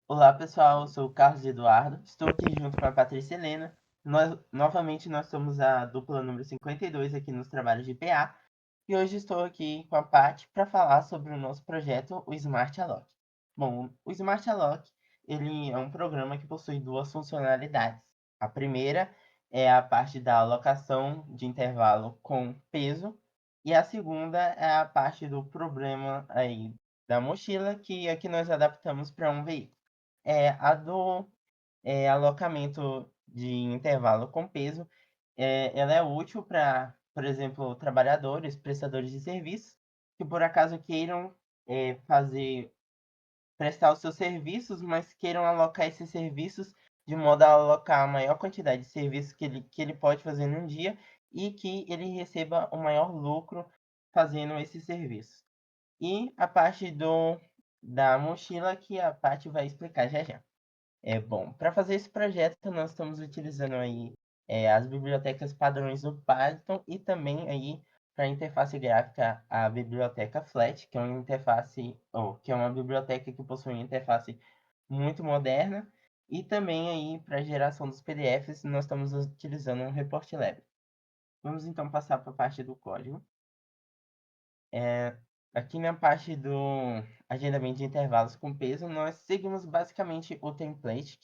Olá pessoal, eu sou o Carlos Eduardo, estou aqui junto com a Patrícia Helena. Novamente nós somos a dupla número 52 aqui nos trabalhos de PA e hoje estou aqui com a Paty para falar sobre o nosso projeto, o Smart Alloc. Bom, o Smart Alloc ele é um programa que possui duas funcionalidades. A primeira é a parte da alocação de intervalo com peso e a segunda é a parte do problema aí da mochila que aqui nós adaptamos para um veículo. A do alocamento de intervalo com peso, ela é útil para, por exemplo, trabalhadores, prestadores de serviços, que por acaso queiram prestar os seus serviços, mas queiram alocar esses serviços de modo a alocar a maior quantidade de serviços que ele pode fazer num dia e que ele receba o maior lucro fazendo esses serviços. E a parte da mochila que a Paty vai explicar já já. Bom, para fazer esse projeto, nós estamos utilizando aí as bibliotecas padrões do Python e também aí para a interface gráfica a biblioteca Flat, que é uma interface, ou que é uma biblioteca que possui uma interface muito moderna, e também aí para a geração dos PDFs nós estamos utilizando um Report Lab. Vamos então passar para a parte do código. É, Aqui na parte do agendamento de intervalos com peso, nós seguimos basicamente o template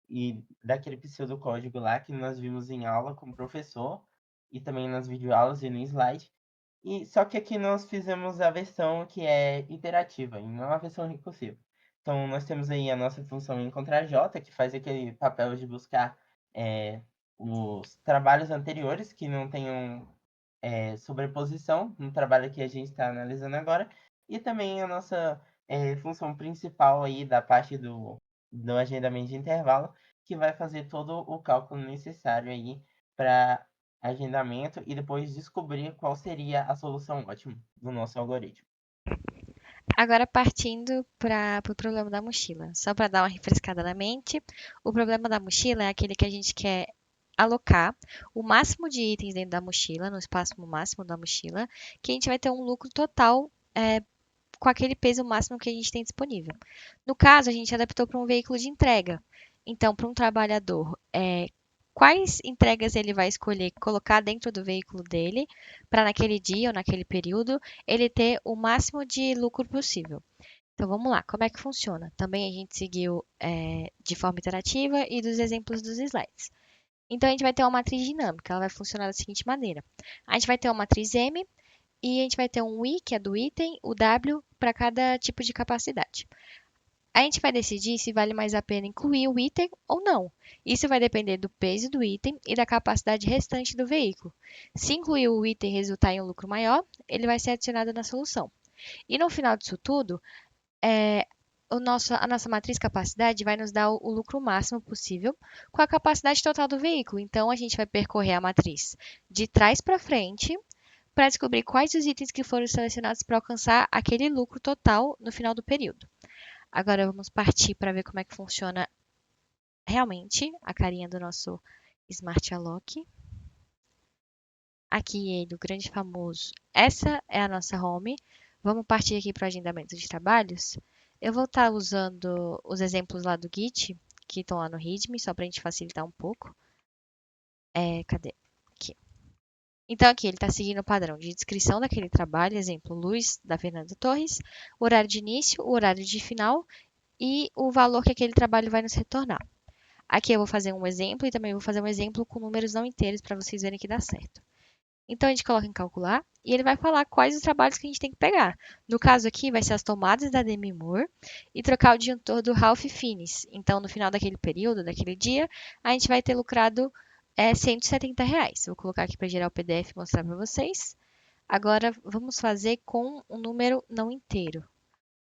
e daquele pseudocódigo lá que nós vimos em aula com o professor e também nas videoaulas e no slide. E só que aqui nós fizemos a versão que é iterativa e não a versão recursiva. Então nós temos aí a nossa função encontrar-j, que faz aquele papel de buscar os trabalhos anteriores que não tenham sobreposição no trabalho que a gente está analisando agora, e também a nossa função principal aí da parte do agendamento de intervalo, que vai fazer todo o cálculo necessário aí para agendamento e depois descobrir qual seria a solução ótima do nosso algoritmo. Agora partindo para o problema da mochila. Só para dar uma refrescada na mente, o problema da mochila é aquele que a gente quer alocar o máximo de itens dentro da mochila, no espaço máximo da mochila, que a gente vai ter um lucro total com aquele peso máximo que a gente tem disponível. No caso, a gente adaptou para um veículo de entrega. Então, para um trabalhador, quais entregas ele vai escolher colocar dentro do veículo dele, para naquele dia ou naquele período ele ter o máximo de lucro possível. Então vamos lá, como é que funciona? Também a gente seguiu de forma interativa e dos exemplos dos slides. Então a gente vai ter uma matriz dinâmica, ela vai funcionar da seguinte maneira: a gente vai ter uma matriz M e a gente vai ter um I, que é do item, o W para cada tipo de capacidade. A gente vai decidir se vale mais a pena incluir o item ou não. Isso vai depender do peso do item e da capacidade restante do veículo. Se incluir o item e resultar em um lucro maior, ele vai ser adicionado na solução. E no final disso tudo, a nossa matriz capacidade vai nos dar o lucro máximo possível com a capacidade total do veículo. Então, a gente vai percorrer a matriz de trás para frente para descobrir quais os itens que foram selecionados para alcançar aquele lucro total no final do período. Agora vamos partir para ver como é que funciona realmente a carinha do nosso Smart Alloc. Aqui ele, o grande famoso. Essa é a nossa home. Vamos partir aqui para o agendamento de trabalhos. Eu vou estar usando os exemplos lá do Git, que estão lá no README, só para a gente facilitar um pouco. Cadê? Aqui. Então, aqui ele está seguindo o padrão de descrição daquele trabalho, exemplo, luz da Fernanda Torres, o horário de início, o horário de final e o valor que aquele trabalho vai nos retornar. Aqui eu vou fazer um exemplo e também vou fazer um exemplo com números não inteiros para vocês verem que dá certo. Então a gente coloca em calcular e ele vai falar quais os trabalhos que a gente tem que pegar. No caso aqui vai ser as tomadas da Demi Moore e trocar o disjuntor do Ralph Fiennes. Então no final daquele período, daquele dia, a gente vai ter lucrado R$ 170. Vou colocar aqui para gerar o PDF e mostrar para vocês. Agora vamos fazer com um número não inteiro.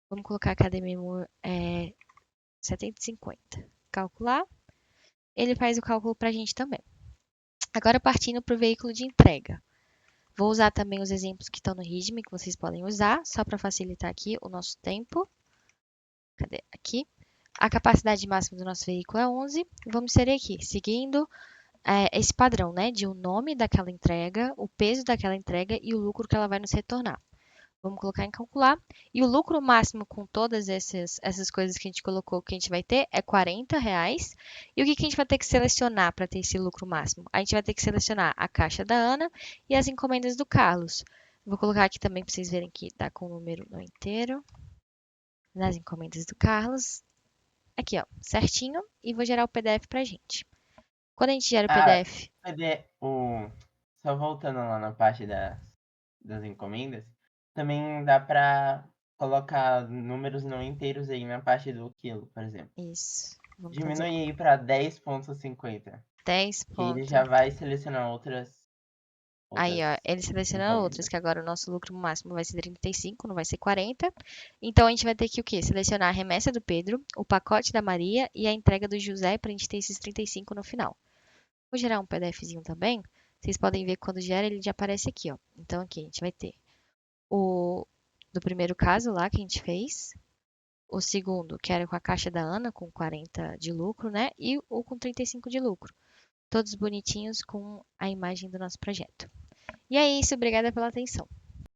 Vamos colocar que a Demi Moore é 750. Calcular. Ele faz o cálculo para a gente também. Agora partindo para o veículo de entrega. Vou usar também os exemplos que estão no README, que vocês podem usar, só para facilitar aqui o nosso tempo. Cadê? Aqui. A capacidade máxima do nosso veículo é 11. Vamos inserir aqui, seguindo esse padrão, né? De o nome daquela entrega, o peso daquela entrega e o lucro que ela vai nos retornar. Vamos colocar em calcular. E o lucro máximo com todas essas coisas que a gente colocou que a gente vai ter é R$ 40. E o que a gente vai ter que selecionar para ter esse lucro máximo? A gente vai ter que selecionar a caixa da Ana e as encomendas do Carlos. Vou colocar aqui também para vocês verem que dá com o número não inteiro. Nas encomendas do Carlos. Aqui, ó, certinho. E vou gerar o PDF pra gente. Quando a gente gera o Ah, PDF, só voltando lá na parte das encomendas, também dá para colocar números não inteiros aí na parte do quilo, por exemplo. isso. Vamos fazer Diminui aí para 10,50, 10 que ele ponto. já vai selecionar Aí, outras ó, ele seleciona outras, encomendas. que agora o nosso lucro máximo vai ser 35, não vai ser 40. Então, a gente vai ter que o quê? Selecionar a remessa do Pedro, o pacote da Maria e a entrega do José pra gente ter esses 35 no final. Vou gerar um PDFzinho também. Vocês podem ver que quando gera, ele já aparece aqui, ó. Então, aqui a gente vai ter o do primeiro caso lá que a gente fez, o segundo, que era com a caixa da Ana, com 40 de lucro, né? E o com 35 de lucro. Todos bonitinhos com a imagem do nosso projeto. E é isso, obrigada pela atenção.